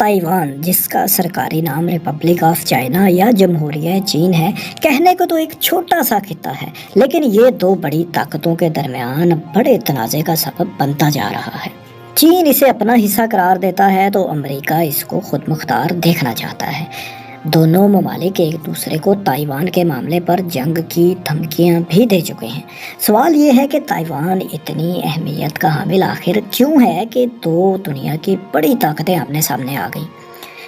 Taiwan, جس کا سرکاری نام ریپبلک آف چائنا یا جمہوریہ چین ہے، کہنے کو تو ایک چھوٹا سا خطہ ہے، لیکن یہ دو بڑی طاقتوں کے درمیان بڑے تنازع کا سبب بنتا جا رہا ہے۔ چین اسے اپنا حصہ قرار دیتا ہے تو امریکہ اس کو خود مختار دیکھنا چاہتا ہے۔ دونوں ممالک ایک دوسرے کو تائیوان کے معاملے پر جنگ کی دھمکیاں بھی دے چکے ہیں۔ سوال یہ ہے کہ تائیوان اتنی اہمیت کا حامل آخر کیوں ہے کہ دو دنیا کی بڑی طاقتیں آمنے سامنے آ گئیں؟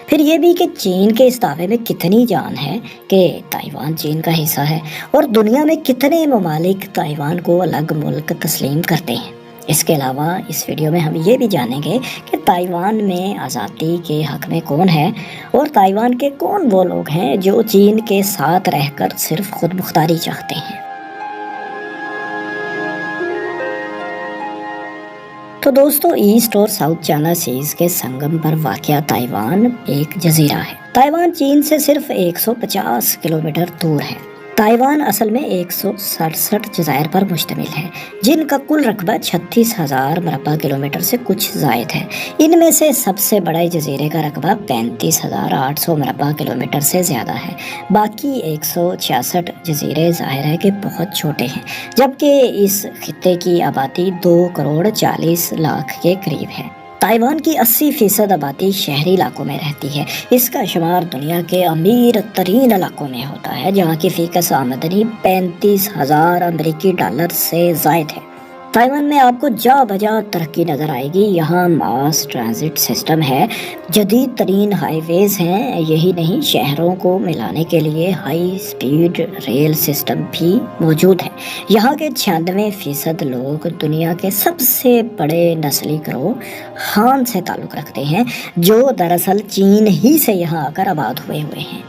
پھر یہ بھی کہ چین کے اس دعوے میں کتنی جان ہے کہ تائیوان چین کا حصہ ہے، اور دنیا میں کتنے ممالک تائیوان کو الگ ملک تسلیم کرتے ہیں۔ اس کے علاوہ اس ویڈیو میں ہم یہ بھی جانیں گے کہ تائیوان میں آزادی کے حق میں کون ہے، اور تائیوان کے کون وہ لوگ ہیں جو چین کے ساتھ رہ کر صرف خود مختاری چاہتے ہیں۔ تو دوستو، ایسٹ اور ساؤتھ چائنا سیز کے سنگم پر واقع تائیوان ایک جزیرہ ہے۔ تائیوان چین سے صرف 150 کلومیٹر دور ہے۔ تائیوان اصل میں 167 جزائر پر مشتمل ہے، جن کا کل رقبہ 36,000 مربع کلومیٹر سے کچھ زائد ہے۔ ان میں سے سب سے بڑے جزیرے کا رقبہ 35,800 مربع کلومیٹر سے زیادہ ہے۔ باقی 166 جزیرے ظاہر ہے کہ بہت چھوٹے ہیں، جبکہ اس خطے کی آبادی 2,40,00,000 کے قریب ہے۔ تائیوان کی 80% آبادی شہری علاقوں میں رہتی ہے۔ اس کا شمار دنیا کے امیر ترین علاقوں میں ہوتا ہے، جہاں کی فی کس آمدنی 35,000 امریکی ڈالر سے زائد ہے۔ تائیوان میں آپ کو جا بجا ترقی نظر آئے گی۔ یہاں ماس ٹرانزٹ سسٹم ہے، جدید ترین ہائی ویز ہیں، یہی نہیں شہروں کو ملانے کے لیے ہائی سپیڈ ریل سسٹم بھی موجود ہے۔ یہاں کے 96% لوگ دنیا کے سب سے بڑے نسلی گروہ ہان سے تعلق رکھتے ہیں، جو دراصل چین ہی سے یہاں آ کر آباد ہوئے ہیں۔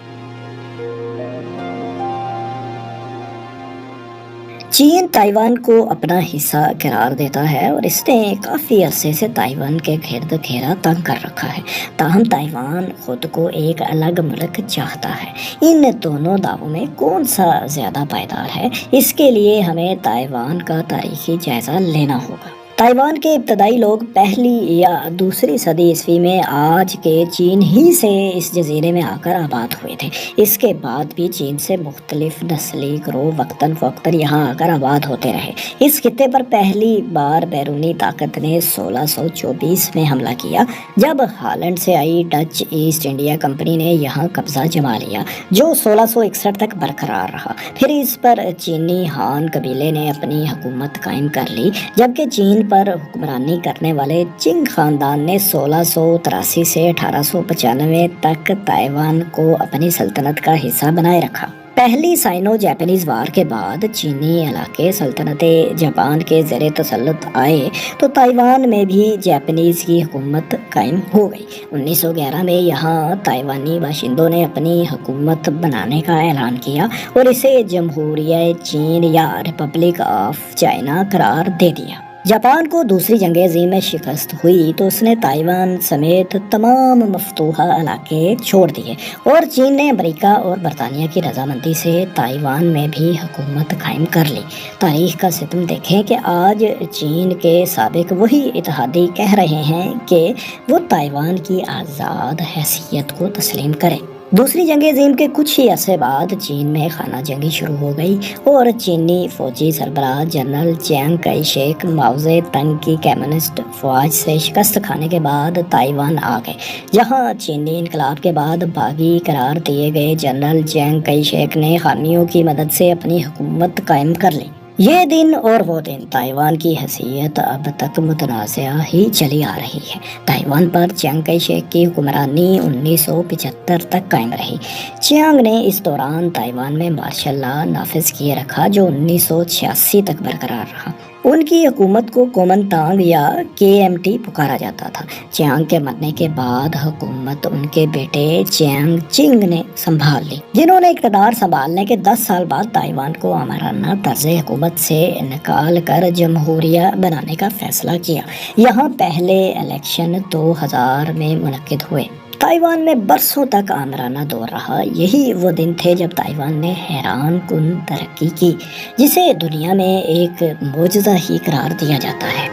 چین تائیوان کو اپنا حصہ قرار دیتا ہے اور اس نے کافی عرصے سے تائیوان کے گرد گھیرا تنگ کر رکھا ہے۔ تاہم تائیوان خود کو ایک الگ ملک چاہتا ہے۔ ان دونوں دعووں میں کون سا زیادہ پائیدار ہے، اس کے لیے ہمیں تائیوان کا تاریخی جائزہ لینا ہوگا۔ تائیوان کے ابتدائی لوگ پہلی یا دوسری صدی عیسوی میں آج کے چین ہی سے اس جزیرے میں آ کر آباد ہوئے تھے۔ اس کے بعد بھی چین سے مختلف نسلی گروہ وقتاً فوقتاً یہاں آ کر آباد ہوتے رہے۔ اس خطے پر پہلی بار بیرونی طاقت نے 1624 میں حملہ کیا، جب ہالینڈ سے آئی ڈچ ایسٹ انڈیا کمپنی نے یہاں قبضہ جما لیا، جو 1661 تک برقرار رہا۔ پھر اس پر چینی ہان قبیلے نے اپنی حکومت قائم کر لی، جبکہ چین پر حکمرانی کرنے والے چنگ خاندان نے 1683 سے 1895 تک تائیوان کو اپنی سلطنت کا حصہ بنائے رکھا۔ پہلی سائنو جاپانیز وار کے بعد چینی علاقے سلطنت جاپان کے زیر تسلط آئے تو تائیوان میں بھی جاپانیز کی حکومت قائم ہو گئی۔ 1911 میں یہاں تائیوانی باشندوں نے اپنی حکومت بنانے کا اعلان کیا اور اسے جمہوریہ چین یا ریپبلک آف چائنا قرار دے دیا۔ جاپان کو دوسری جنگ عظیم میں شکست ہوئی تو اس نے تائیوان سمیت تمام مفتوحہ علاقے چھوڑ دیے، اور چین نے امریکہ اور برطانیہ کی رضامندی سے تائیوان میں بھی حکومت قائم کر لی۔ تاریخ کا ستم دیکھیں کہ آج چین کے سابق وہی اتحادی کہہ رہے ہیں کہ وہ تائیوان کی آزاد حیثیت کو تسلیم کریں۔ دوسری جنگ عظیم کے کچھ ہی عرصے بعد چین میں خانہ جنگی شروع ہو گئی، اور چینی فوجی سربراہ جنرل چیانگ کائی شیک ماؤ زے تنگ کی کمیونسٹ فوج سے شکست کھانے کے بعد تائیوان آ گئے، جہاں چینی انقلاب کے بعد باغی قرار دیے گئے جنرل چیانگ کائی شیک نے حامیوں کی مدد سے اپنی حکومت قائم کر لی۔ یہ دن اور وہ دن، تائیوان کی حیثیت اب تک متنازع ہی چلی آ رہی ہے۔ تائیوان پر چیانگ کائی شیک کی حکمرانی 1975 تک قائم رہی۔ چیانگ نے اس دوران تائیوان میں مارشل لا نافذ کیے رکھا، جو 1986 تک برقرار رہا۔ ان کی حکومت کو کومن تانگ یا KMT پکارا جاتا تھا۔ چیانگ کے مرنے کے بعد حکومت ان کے بیٹے چیانگ چنگ نے سنبھال لی، جنہوں نے اقتدار سنبھالنے کے 10 سال بعد تائیوان کو آمرانہ طرز حکومت سے نکال کر جمہوریہ بنانے کا فیصلہ کیا۔ یہاں پہلے الیکشن 2000 میں منعقد ہوئے۔ تائیوان میں برسوں تک آمرانہ دور رہا۔ یہی وہ دن تھے جب تائیوان نے حیران کن ترقی کی، جسے دنیا میں ایک معجزہ ہی قرار دیا جاتا ہے۔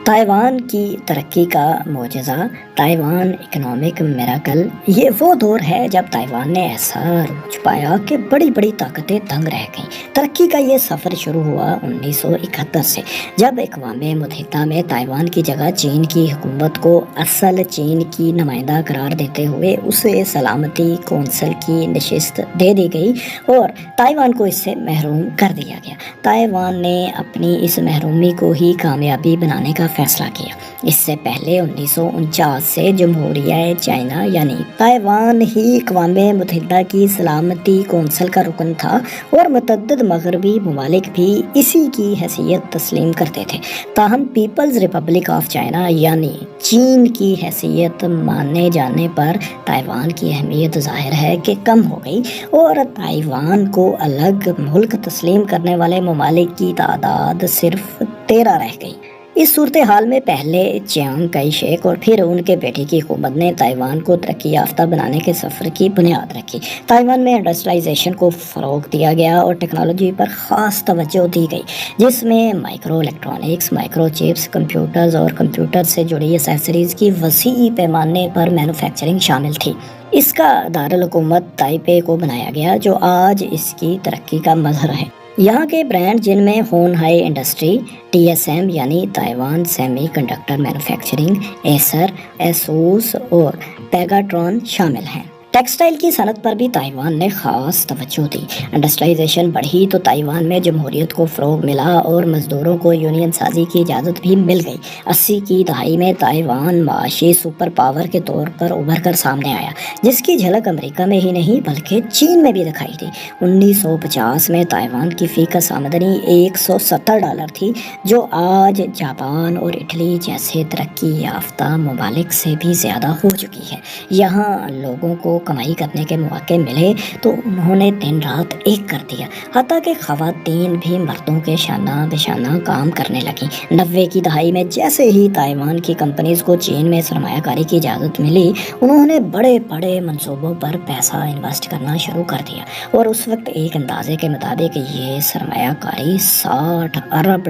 تائیوان کی ترقی کا معجزہ، تائیوان اکنامک میراکل۔ یہ وہ دور ہے جب تائیوان نے ایسا عروج پایا کہ بڑی بڑی طاقتیں دنگ رہ گئیں۔ ترقی کا یہ سفر شروع ہوا 1971 سے، جب اقوام متحدہ میں تائیوان کی جگہ چین کی حکومت کو اصل چین کی نمائندہ قرار دیتے ہوئے اسے سلامتی کونسل کی نشست دے دی گئی اور تائیوان کو اس سے محروم کر دیا گیا۔ تائیوان نے اپنی اس محرومی کو ہی کامیابی بنانے کا فیصلہ کیا۔ اس سے پہلے 1949 سے جمہوریہ چائنا یعنی تائیوان ہی اقوام متحدہ کی سلامتی کونسل کا رکن تھا اور متعدد مغربی ممالک بھی اسی کی حیثیت تسلیم کرتے تھے۔ تاہم پیپلز ریپبلک آف چائنا یعنی چین کی حیثیت مانے جانے پر تائیوان کی اہمیت ظاہر ہے کہ کم ہو گئی اور تائیوان کو الگ ملک تسلیم کرنے والے ممالک کی تعداد صرف 13 رہ گئی۔ اس صورتحال میں پہلے چیانگ کائی شیک اور پھر ان کے بیٹے کی حکومت نے تائیوان کو ترقی یافتہ بنانے کے سفر کی بنیاد رکھی۔ تائیوان میں انڈسٹریلائزیشن کو فروغ دیا گیا اور ٹیکنالوجی پر خاص توجہ دی گئی، جس میں micro electronics, micro chips, computers اور کمپیوٹر سے جڑی ایکسیسریز کی وسیع پیمانے پر مینوفیکچرنگ شامل تھی۔ اس کا دارالحکومت تائپے کو بنایا گیا، جو آج اس کی ترقی کا مظہر ہے۔ یہاں کے برانڈ جن میں ہون ہائی انڈسٹری، TSM یعنی Taiwan semiconductor manufacturing, Acer, Asus اور پیگاٹرون شامل ہیں۔ ٹیکسٹائل کی صنعت پر بھی تائیوان نے خاص توجہ دی۔ انڈسٹریلائزیشن بڑھی تو تائیوان میں جمہوریت کو فروغ ملا اور مزدوروں کو یونین سازی کی اجازت بھی مل گئی۔ 80 کی دہائی میں تائیوان معاشی سپر پاور کے طور پر ابھر کر سامنے آیا، جس کی جھلک امریکہ میں ہی نہیں بلکہ چین میں بھی دکھائی دی۔ 1950 میں تائیوان کی فی کس آمدنی $170 تھی، جو آج جاپان اور اٹلی جیسے ترقی یافتہ ممالک سے بھی زیادہ ہو چکی ہے۔ یہاں لوگوں کو کمائی کرنے کے مواقع ملے تو انہوں نے دن رات ایک کر دیا، حتیٰ کہ خواتین بھی مردوں کے شانہ بشانہ کام کرنے لگیں۔ 90 کی دہائی میں جیسے ہی تائیوان کی کمپنیز کو چین میں سرمایہ کاری کی اجازت ملی، انہوں نے بڑے بڑے منصوبوں پر پیسہ انویسٹ کرنا شروع کر دیا اور اس وقت ایک اندازے کے مطابق یہ سرمایہ کاری $60 ارب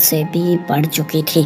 سے بھی بڑھ چکی تھی۔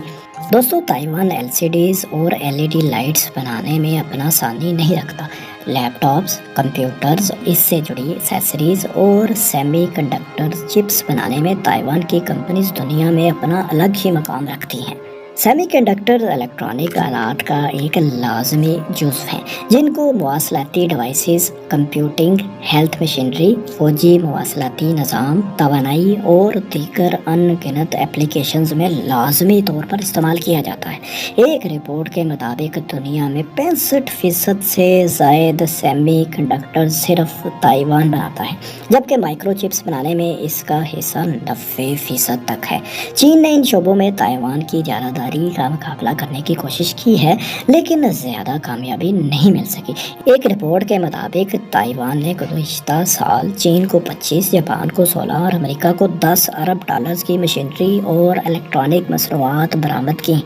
دوستو، تائیوان LCDs اور LED لائٹس بنانے میں اپنا ثانی نہیں رکھتا۔ لیپ ٹاپس، کمپیوٹرز، اس سے جڑی ایکسیسریز اور سیمی کنڈکٹر چپس بنانے میں تائیوان کی کمپنیز دنیا میں اپنا الگ ہی مقام رکھتی ہیں۔ سیمی کنڈکٹر الیکٹرانک آلات کا ایک لازمی جزو ہیں، جن کو مواصلاتی ڈیوائسز، کمپیوٹنگ، ہیلتھ مشینری، فوجی مواصلاتی نظام، توانائی اور دیگر ان گنت ایپلیکیشنز میں لازمی طور پر استعمال کیا جاتا ہے۔ ایک رپورٹ کے مطابق دنیا میں 65% سے زائد سیمی کنڈکٹر صرف تائیوان بناتا ہے، جبکہ مائکرو چپس بنانے میں اس کا حصہ 90% تک ہے۔ چین نے ان شعبوں میں تائیوان کی اجارہ کا مقابلہ کرنے کی کوشش کی ہے، لیکن زیادہ کامیابی نہیں مل سکی۔ ایک رپورٹ کے مطابق تائیوان نے گزشتہ سال چین کو 25، جاپان کو 16 اور امریکہ کو $10 ارب کی مشینری اور الیکٹرانک مصنوعات برآمد کی،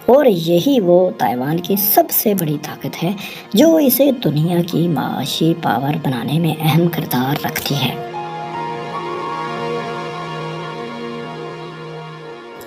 اور یہی وہ تائیوان کی سب سے بڑی طاقت ہے جو اسے دنیا کی معاشی پاور بنانے میں اہم کردار رکھتی ہے۔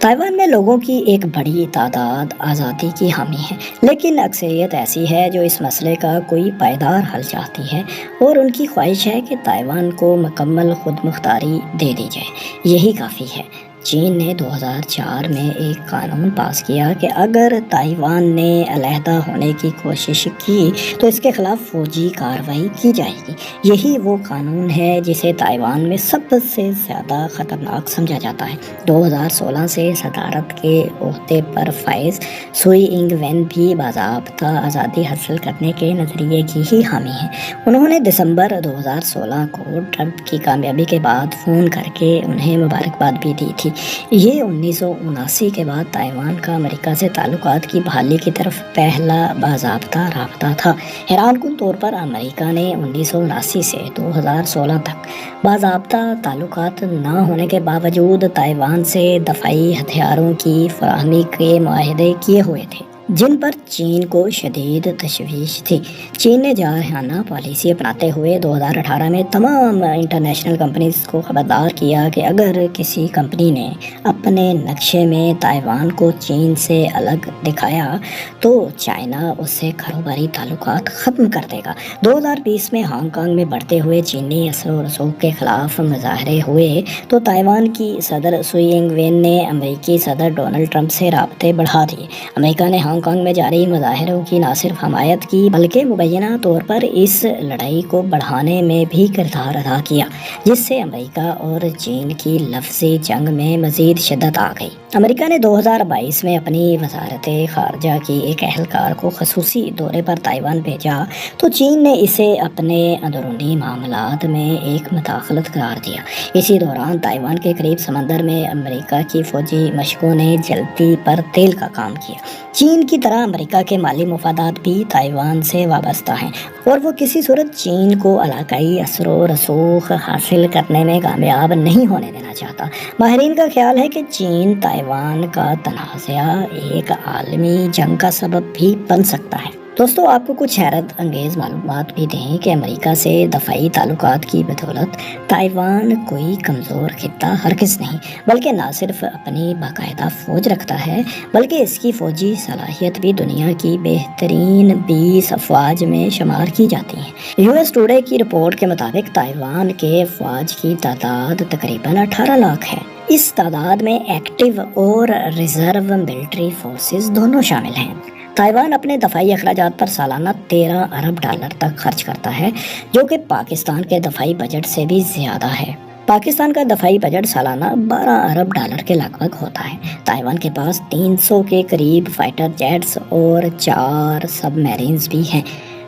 تائیوان میں لوگوں کی ایک بڑی تعداد آزادی کی حامی ہے، لیکن اکثریت ایسی ہے جو اس مسئلے کا کوئی پائیدار حل چاہتی ہے، اور ان کی خواہش ہے کہ تائیوان کو مکمل خود مختاری دے دی جائے۔ یہی کافی ہے۔ چین نے 2004 میں ایک قانون پاس کیا کہ اگر تائیوان نے علیحدہ ہونے کی کوشش کی تو اس کے خلاف فوجی کارروائی کی جائے گی۔ یہی وہ قانون ہے جسے تائیوان میں سب سے زیادہ خطرناک سمجھا جاتا ہے۔ 2016 سے صدارت کے عہدے پر فائز سوئی انگ وین بھی باضابطہ آزادی حاصل کرنے کے نظریے کی ہی حامی ہیں۔ انہوں نے دسمبر 2016 کو ٹرمپ کی کامیابی کے بعد فون کر کے انہیں مبارکباد بھی دی تھی۔ یہ 1979 کے بعد تائیوان کا امریکہ سے تعلقات کی بحالی کی طرف پہلا باضابطہ رابطہ تھا۔ حیران کن طور پر امریکہ نے 1979 سے 2016 تک باضابطہ تعلقات نہ ہونے کے باوجود تائیوان سے دفاعی ہتھیاروں کی فراہمی کے معاہدے کیے ہوئے تھے۔ جن پر چین کو شدید تشویش تھی۔ چین نے جارحانہ پالیسی اپناتے ہوئے 2018 میں تمام انٹرنیشنل کمپنیز کو خبردار کیا کہ اگر کسی کمپنی نے اپنے نقشے میں تائیوان کو چین سے الگ دکھایا تو چائنا اس سے کاروباری تعلقات ختم کر دے گا۔ 2020 میں ہانگ کانگ میں بڑھتے ہوئے چینی اثر و رسوخ کے خلاف مظاہرے ہوئے تو تائیوان کی صدر سوئی انگ وین نے امریکی صدر ڈونلڈ ٹرمپ سے رابطے بڑھا دیے۔ امریکہ نے ہانگ کانگ میں جاری مظاہروں کی نہ صرف حمایت کی بلکہ مبینہ طور پر اس لڑائی کو بڑھانے میں بھی کردار ادا کیا، جس سے امریکہ اور چین کی لفظی جنگ میں مزید شدت آ گئی۔ امریکہ نے 2022 میں اپنی وزارت خارجہ کی ایک اہلکار کو خصوصی دورے پر تائیوان بھیجا تو چین نے اسے اپنے اندرونی معاملات میں ایک مداخلت قرار دیا۔ اسی دوران تائیوان کے قریب سمندر میں امریکہ کی فوجی مشقوں نے جلتی پر تیل کا کام کیا۔ چین کی طرح امریکہ کے مالی مفادات بھی تائیوان سے وابستہ ہیں اور وہ کسی صورت چین کو علاقائی اثر و رسوخ حاصل کرنے میں کامیاب نہیں ہونے دینا چاہتا۔ ماہرین کا خیال ہے کہ چین تائیوان کا تنازع ایک عالمی جنگ کا سبب بھی بن سکتا ہے۔ دوستو، آپ کو کچھ حیرت انگیز معلومات بھی دیں کہ امریکہ سے دفاعی تعلقات کی بدولت تائیوان کوئی کمزور خطہ ہرگز نہیں، بلکہ نہ صرف اپنی باقاعدہ فوج رکھتا ہے بلکہ اس کی فوجی صلاحیت بھی دنیا کی بہترین 20 افواج میں شمار کی جاتی ہیں۔ یو ایس ٹوڈے کی رپورٹ کے مطابق تائیوان کے افواج کی تعداد تقریباً 18 لاکھ ہے۔ اس تعداد میں ایکٹیو اور ریزرو ملٹری فورسز دونوں شامل ہیں۔ تائیوان اپنے دفاعی اخراجات پر سالانہ 13 ارب ڈالر تک خرچ کرتا ہے، جو کہ پاکستان کے دفاعی بجٹ سے بھی زیادہ ہے۔ پاکستان کا دفاعی بجٹ سالانہ 12 ارب ڈالر کے لگ بھگ ہوتا ہے۔ تائیوان کے پاس 300 کے قریب فائٹر جیٹس اور 4 سب میرینز بھی ہیں۔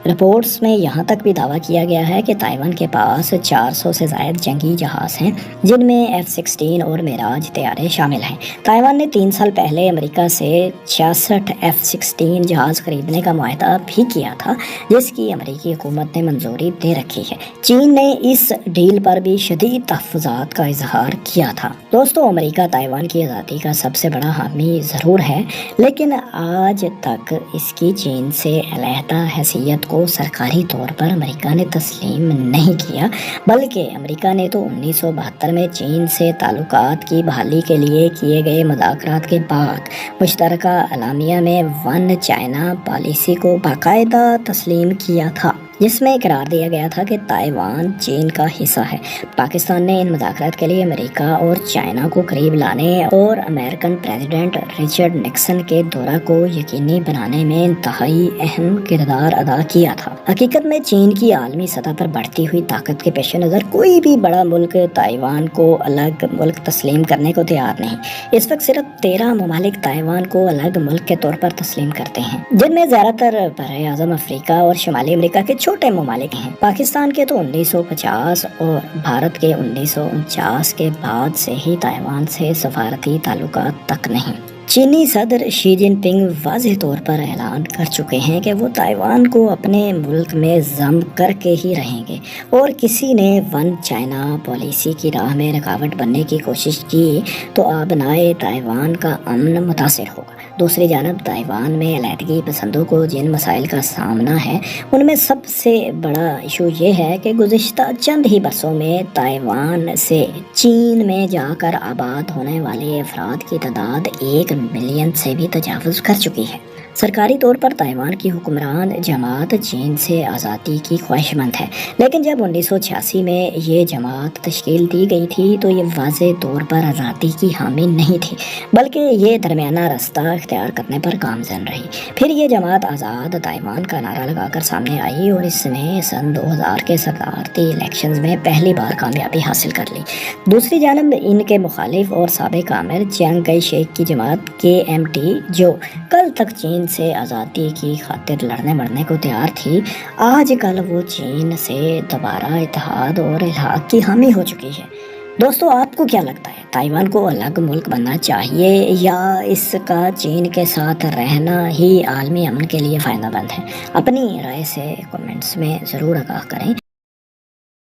رپورٹس میں یہاں تک بھی دعویٰ کیا گیا ہے کہ تائیوان کے پاس 400 سے زائد جنگی جہاز ہیں، جن میں F-16 اور میراج طیارے شامل ہیں۔ تائیوان نے 3 سال پہلے امریکہ سے 66 F-16 جہاز خریدنے کا معاہدہ بھی کیا تھا، جس کی امریکی حکومت نے منظوری دے رکھی ہے۔ چین نے اس ڈیل پر بھی شدید تحفظات کا اظہار کیا تھا۔ دوستو، امریکہ تائیوان کی آزادی کا سب سے بڑا حامی ضرور ہے، لیکن آج تک اس کی چین سے علیحدہ حیثیت کو سرکاری طور پر امریکہ نے تسلیم نہیں کیا، بلکہ امریکہ نے تو 1972 میں چین سے تعلقات کی بحالی کے لیے کیے گئے مذاکرات کے بعد مشترکہ اعلامیہ میں ون چائنا پالیسی کو باقاعدہ تسلیم کیا تھا، جس میں قرار دیا گیا تھا کہ تائیوان چین کا حصہ ہے۔ پاکستان نے ان مذاکرات کے لیے امریکہ اور چائنا کو قریب لانے اور امریکن پریزیڈنٹ رچرڈ نکسن کے دورہ کو یقینی بنانے میں انتہائی اہم کردار ادا کیا تھا۔ حقیقت میں چین کی عالمی سطح پر بڑھتی ہوئی طاقت کے پیش نظر کوئی بھی بڑا ملک تائیوان کو الگ ملک تسلیم کرنے کو تیار نہیں۔ اس وقت صرف 13 ممالک تائیوان کو الگ ملک کے طور پر تسلیم کرتے ہیں، جن میں زیادہ تر براعظم افریقہ اور شمالی امریکہ کے چھوٹے ممالک ہیں۔ پاکستان کے تو 1950 اور بھارت کے 1949 کے بعد سے ہی تائیوان سے سفارتی تعلقات تک نہیں۔ چینی صدر شی جن پنگ واضح طور پر اعلان کر چکے ہیں کہ وہ تائیوان کو اپنے ملک میں ضم کر کے ہی رہیں گے، اور کسی نے ون چائنا پالیسی کی راہ میں رکاوٹ بننے کی کوشش کی تو آبنائے تائیوان کا امن متاثر ہوگا۔ دوسری جانب تائیوان میں علیحدگی پسندوں کو جن مسائل کا سامنا ہے، ان میں سب سے بڑا ایشو یہ ہے کہ گزشتہ چند ہی برسوں میں تائیوان سے چین میں جا کر آباد ہونے والے افراد کی تعداد 1 ملین سے بھی تجاوز کر چکی ہے۔ سرکاری طور پر تائیوان کی حکمران جماعت چین سے آزادی کی خواہش مند ہے، لیکن جب 1986 میں یہ جماعت تشکیل دی گئی تھی تو یہ واضح طور پر آزادی کی حامی نہیں تھی، بلکہ یہ درمیانہ رستہ اختیار کرنے پر گامزن رہی۔ پھر یہ جماعت آزاد تائیوان کا نعرہ لگا کر سامنے آئی اور اس نے سن 2000 کے صدارتی الیکشنز میں پہلی بار کامیابی حاصل کر لی۔ دوسری جانب ان کے مخالف اور سابق آمر چیانگ کئی شیک کی جماعت KMT، جو کل تک چین سے آزادی کی خاطر لڑنے مرنے کو تیار تھی، آج کل وہ چین سے دوبارہ اتحاد اور الحاق کی حامی ہو چکی ہے۔ دوستو، آپ کو کیا لگتا ہے، تائیوان کو الگ ملک بننا چاہیے یا اس کا چین کے ساتھ رہنا ہی عالمی امن کے لیے فائدہ مند ہے؟ اپنی رائے سے کمنٹس میں ضرور آگاہ کریں۔